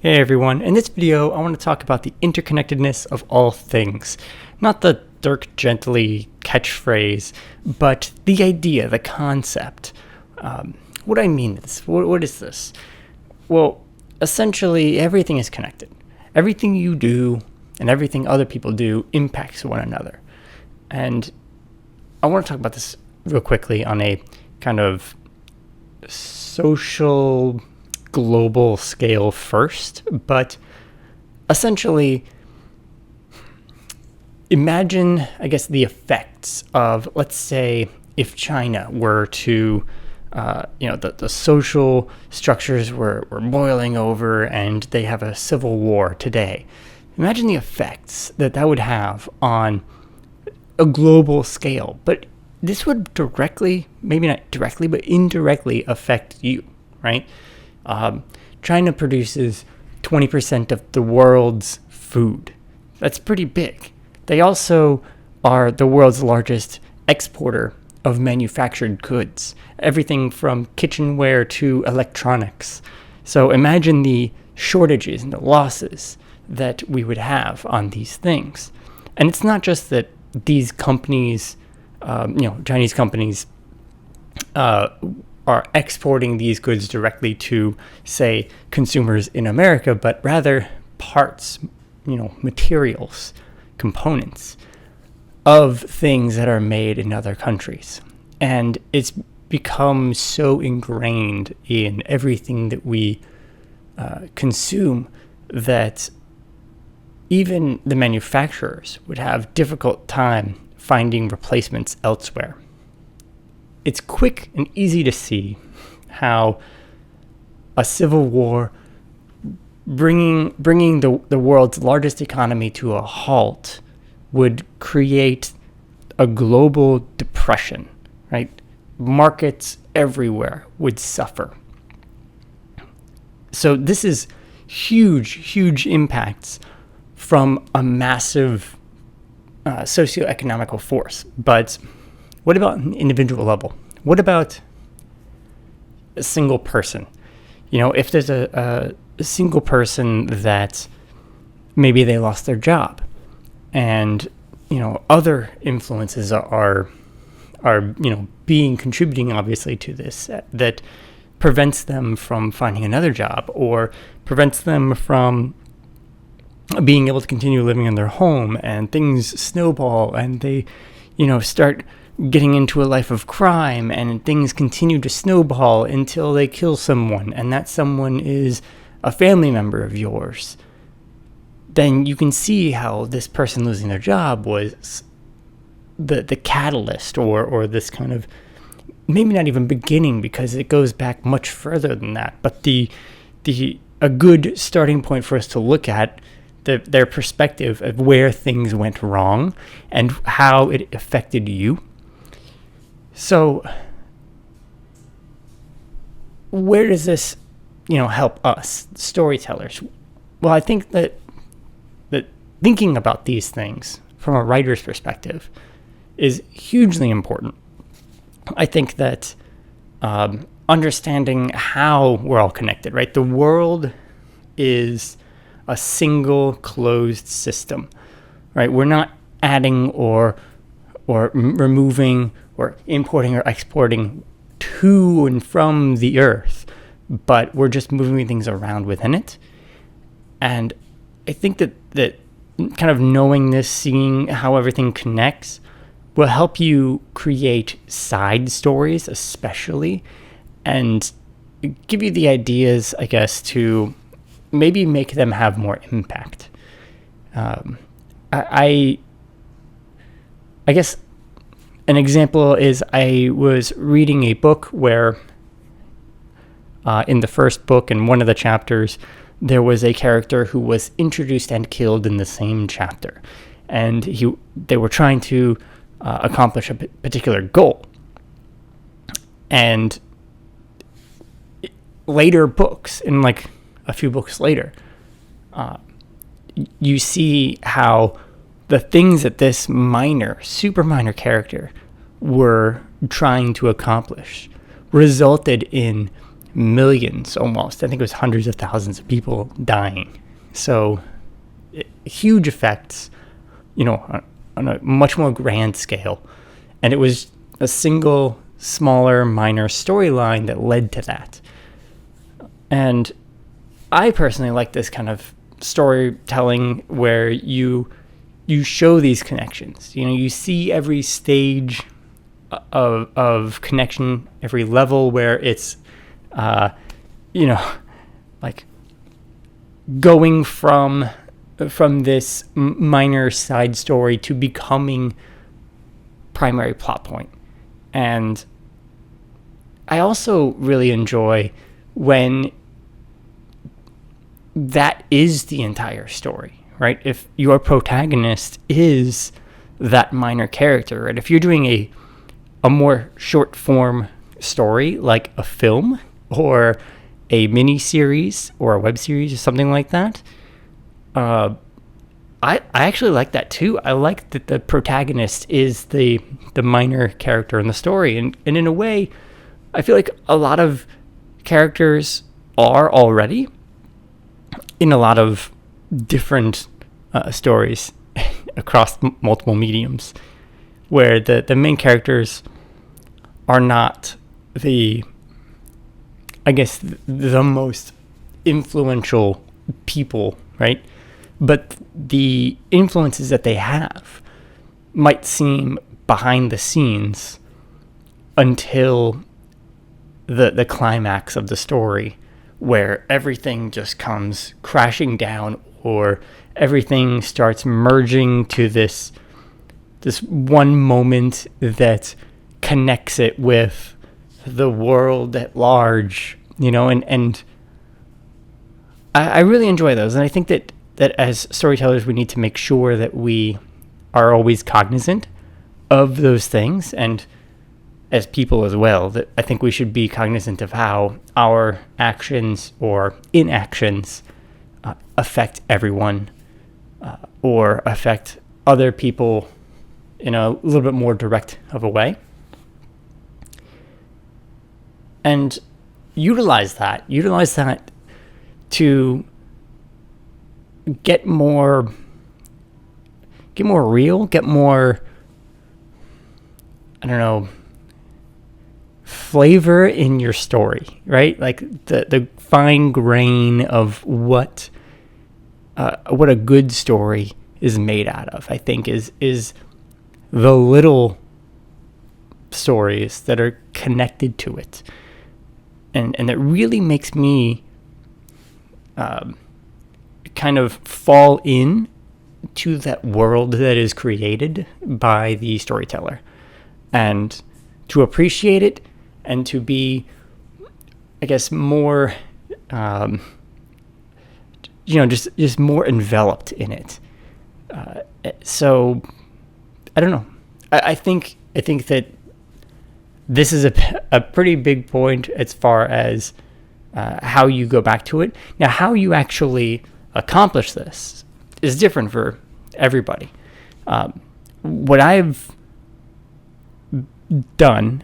Hey everyone, in this video I want to talk about the interconnectedness of all things. Not the Dirk Gently catchphrase, but the idea, the concept. What do I mean this? What is this? Well, essentially everything is connected. Everything you do and everything other people do impacts one another. And I want to talk about this real quickly on a kind of social global scale first, but essentially imagine, I guess, the effects of, let's say, if China were to, the social structures were boiling over and they have a civil war today. Imagine the effects that would have on a global scale, but this would directly, maybe not directly, but indirectly affect you, right? China produces 20% of the world's food. That's pretty big. They also are the world's largest exporter of manufactured goods, everything from kitchenware to electronics. So imagine the shortages and the losses that we would have on these things. And it's not just that these companies, Chinese companies, are exporting these goods directly to, say, consumers in America, but rather parts, materials, components of things that are made in other countries. And it's become so ingrained in everything that we consume that even the manufacturers would have difficult time finding replacements elsewhere. It's quick and easy to see how a civil war bringing the world's largest economy to a halt would create a global depression, right? Markets everywhere would suffer. So this is huge impacts from a massive socioeconomical force. But what about an individual level? What about a single person? If there's a single person that maybe they lost their job and, other influences are contributing obviously to this, that prevents them from finding another job or prevents them from being able to continue living in their home, and things snowball and they, start getting into a life of crime, and things continue to snowball until they kill someone, and that someone is a family member of yours. Then you can see how this person losing their job was the catalyst or this kind of, maybe not even beginning, because it goes back much further than that, but a good starting point for us to look at their perspective of where things went wrong and how it affected you. So where does this, help us, storytellers? Well, I think that thinking about these things from a writer's perspective is hugely important. I think that understanding how we're all connected, right? The world is a single closed system, right? We're not adding or removing or importing or exporting to and from the earth, but we're just moving things around within it. And I think that kind of knowing this, seeing how everything connects, will help you create side stories, especially, and give you the ideas, I guess, to maybe make them have more impact. I guess an example is I was reading a book where in the first book, in one of the chapters, there was a character who was introduced and killed in the same chapter. And they were trying to accomplish a particular goal. And later books, in like a few books later, you see how the things that this super minor character were trying to accomplish resulted in millions almost. I think it was hundreds of thousands of people dying. So huge effects, on a much more grand scale. And it was a single, smaller, minor storyline that led to that. And I personally like this kind of storytelling where you show these connections. You see every stage of connection, every level where it's, like going from this minor side story to becoming primary plot point. And I also really enjoy when that is the entire story, right? If your protagonist is that minor character, right? If you're doing a more short form story like a film or a mini series or a web series or something like that, I actually like that too. I like that the protagonist is the minor character in the story, and in a way, I feel like a lot of characters are already in a lot of different stories across multiple mediums, where the main characters are not the most influential people, right? But the influences that they have might seem behind the scenes until the climax of the story, where everything just comes crashing down, or everything starts merging to this one moment that connects it with the world at large, and I really enjoy those. And I think that as storytellers, we need to make sure that we are always cognizant of those things, and as people as well, that I think we should be cognizant of how our actions or inactions affect everyone, or affect other people in a little bit more direct of a way. And utilize that to get more real, get more, flavor in your story, right? Like the fine grain of what a good story is made out of, I think is the little stories that are connected to it. And that really makes me kind of fall in to that world that is created by the storyteller, and to appreciate it, and to be, I guess, more, just more enveloped in it. So, I don't know. I think that this is a pretty big point as far as how you go back to it. Now, how you actually accomplish this is different for everybody. What I've done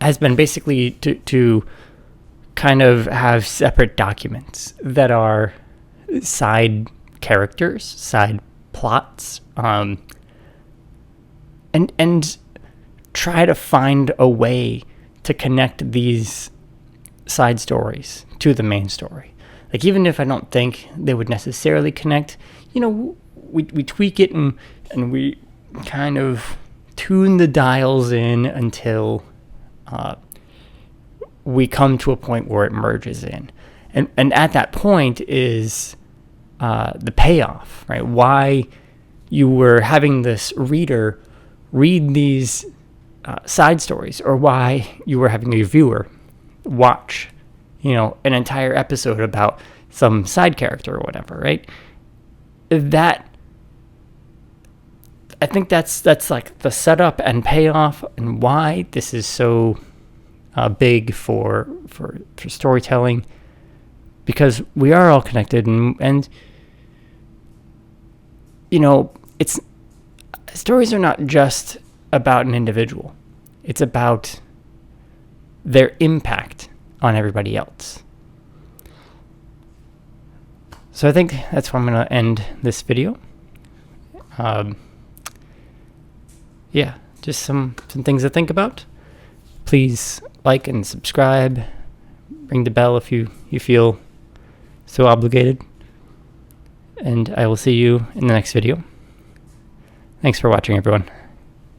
has been basically to kind of have separate documents that are side characters, side plots, and try to find a way to connect these side stories to the main story. Like, even if I don't think they would necessarily connect, we tweak it and we kind of tune the dials in until we come to a point where it merges in. And at that point is the payoff, right? Why you were having this reader read these side stories, or why you were having a viewer watch, an entire episode about some side character or whatever, right? I think that's like the setup and payoff, and why this is so big for storytelling, because we are all connected, and it's stories are not just about an individual. It's about their impact on everybody else. So I think that's where I'm going to end this video. Yeah, just some things to think about. Please like and subscribe. Ring the bell if you feel so obligated. And I will see you in the next video. Thanks for watching, everyone.